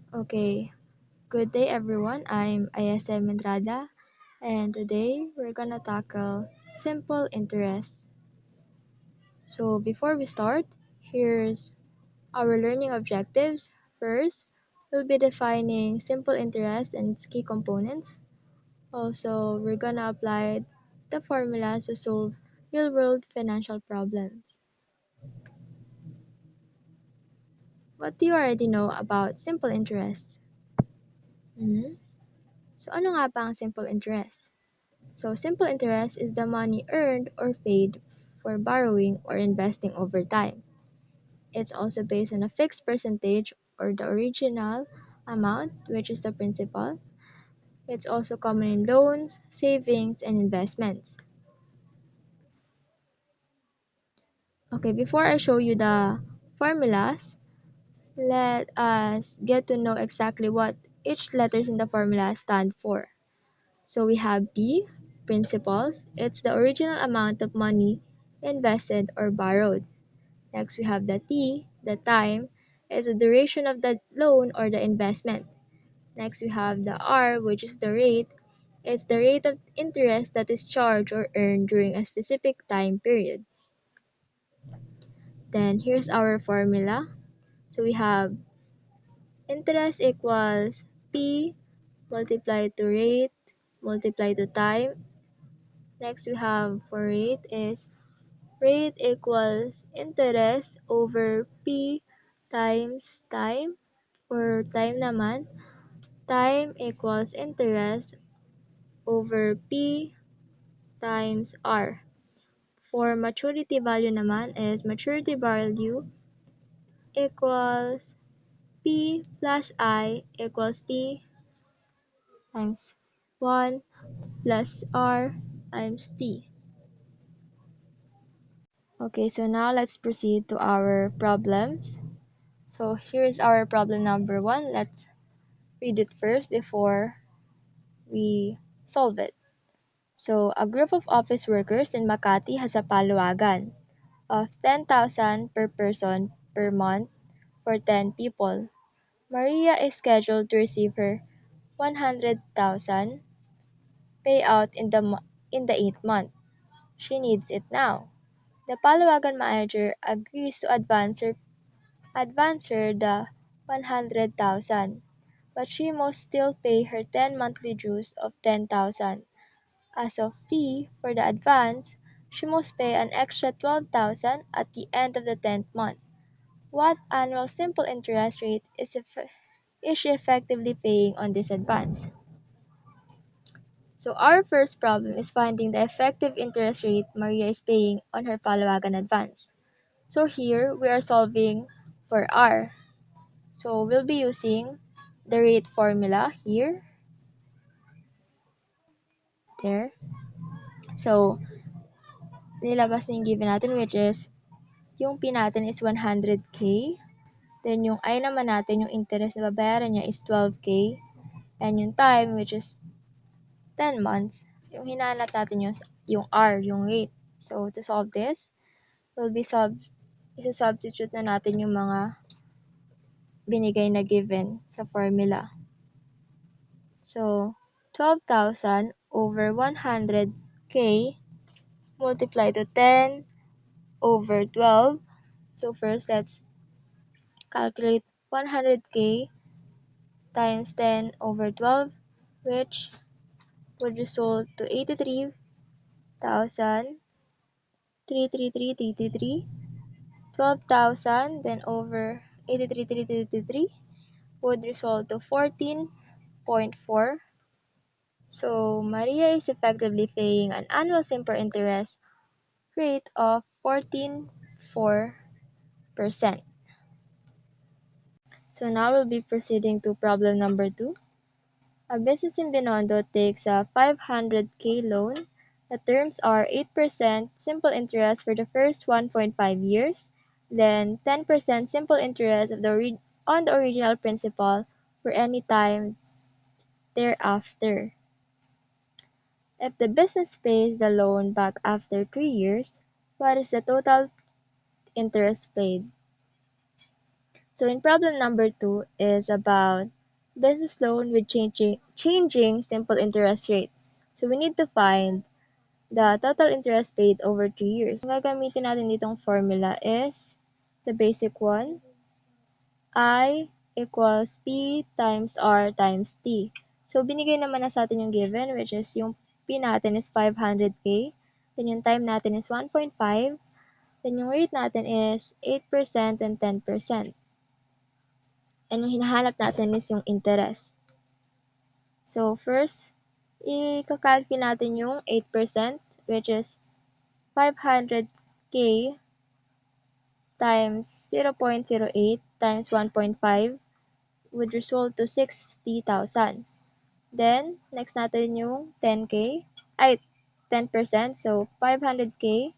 Okay, good day everyone. I'm ISM Entrada, and today we're gonna tackle simple interest. So before we start, here's our learning objectives. First, we'll be defining simple interest and its key components. Also, we're gonna apply the formulas to solve real-world financial problems. What do you already know about simple interest? Hmm? So ano nga ba ang simple interest? So simple interest is the money earned or paid for borrowing or investing over time. It's also based on a fixed percentage or the original amount, which is the principal. It's also common in loans, savings, and investments. Okay, before I show you the formulas, let us get to know exactly what each letters in the formula stand for. So we have B, principals. It's the original amount of money invested or borrowed. Next, we have the T, the time, is the duration of the loan or the investment. Next, we have the R, which is the rate. It's the rate of interest that is charged or earned during a specific time period. Then, here's our formula. So, we have interest equals P multiplied to rate multiplied to time. Next, we have for rate is rate equals interest over P times time. For time naman, time equals interest over P times R. For maturity value naman is maturity value equals P plus I equals P times 1 plus R times T. Okay, so now let's proceed to our problems. So here's our problem number 1. Let's read it first before we solve it. So, a group of office workers in Makati has a paluwagan of 10,000 per person per month for 10 people. Maria is scheduled to receive her 100,000 payout in the 8th month. She needs it now. The paluwagan manager agrees to advance her the 100,000, but she must still pay her 10 monthly dues of 10,000. As a fee for the advance, she must pay an extra 12,000 at the end of the 10th month. What annual simple interest rate is she effectively paying on this advance? So our first problem is finding the effective interest rate Maria is paying on her Palawagan advance. So here we are solving for R. So we'll be using the rate formula here, there. So nilabas na yung given natin which is yung P natin is 100K. Then yung I naman natin, yung interest na babayaran niya is 12K. And yung time which is 10 months. Yung hinahanap natin yung R, yung rate. So to solve this, we'll be isa-substitute na natin yung mga binigay na given sa formula. So 12,000 over 100K multiplied to 10 over 12. So first, let's calculate 100K times 10 over 12, which would result to 83,333,333. 12,000 then over 83,333 would result to 14.4. So Maria is effectively paying an annual simple interest rate of 14.4%. So now we'll be proceeding to problem number 2. A business in Binondo takes a 500K loan. The terms are 8% simple interest for the first 1.5 years, then 10% simple interest on the original principal for any time thereafter. If the business pays the loan back after 3 years, what is the total interest paid? So in problem number 2 is about business loan with changing simple interest rate. So we need to find the total interest paid over 3 years. Ang gagamitin natin ditong formula is the basic one, I equals P times R times T. So binigay naman na sa atin yung given, which is yung P natin is 500K, then yung time natin is 1.5, then yung rate natin is 8% and 10%. And yung hinahanap natin is yung interest. So first, i-calculate natin yung 8%, which is 500K times 0.08 times 1.5 would result to 60,000. Then, next natin yung 10K, ay 10%. So, 500K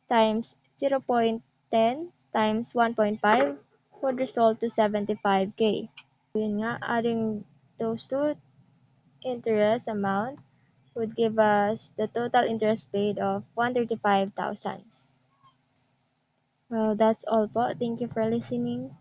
times 0.10 times 1.5 would result to 75K. Yun nga, adding those two interest amount would give us the total interest paid of 135,000. Well, that's all po. Thank you for listening.